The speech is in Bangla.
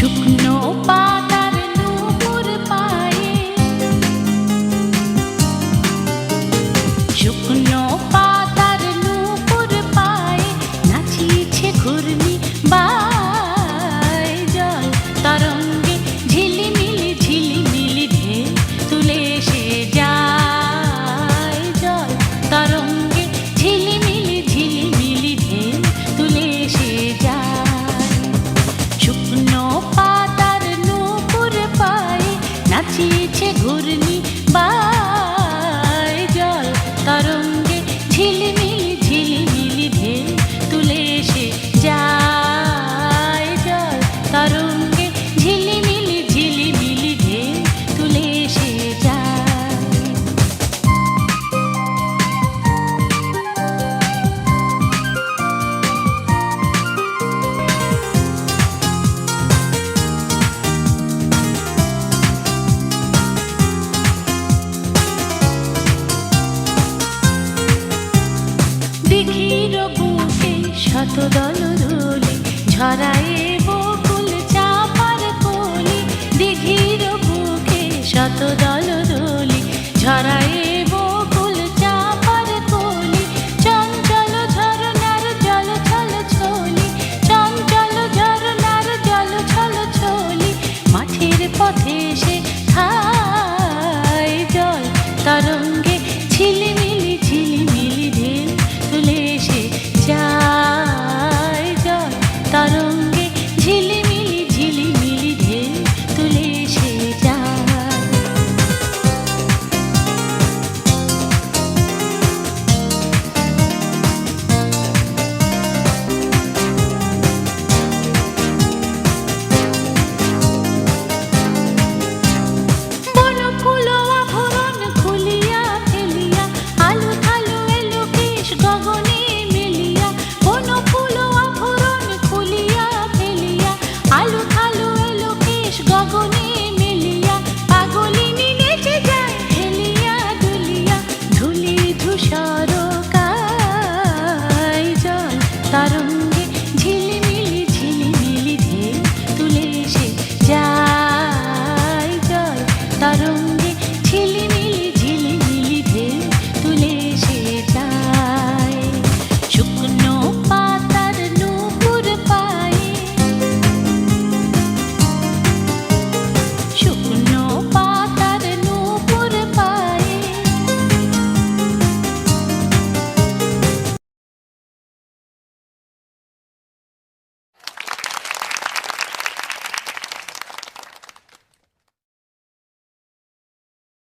শুকনো পাতার নূপুর পায়ে, শুকনো পাতার নূপুর পায়ে নাচিছে ঘূর্ণি বায়। জল তরঙ্গে ঝিলিমিলি ঝিলিমিলি ঢেউ তুলে এসে যায়। জল তরঙ্গে ঝিলিমিলি ঝিলিমিলি ঢেউ তুলে এসে যায়। শুকনো পাতার নূপুর পায়ে নাচিছে ঘূর্ণি বায়। জল তরঙ্গে ঝিলিমিলি ঝিলিমিলি ঢেউ তুলে এসে যায়। জল তরঙ্গে ঝিলিমিলি ঝিলিমিলি ঢেউ তুলে এসে যায়। দিঘির বুকে শতদল দোলে ঝরায়ে বকুল চাপার কলি। দিঘির বুকে শতদল দোলে ঝরায়ে বকুল চাপার কলি। চঞ্চল ঝরনার জল ছল ছলি, চঞ্চল ঝরনার জল ছল ছলি। মাঠের পথে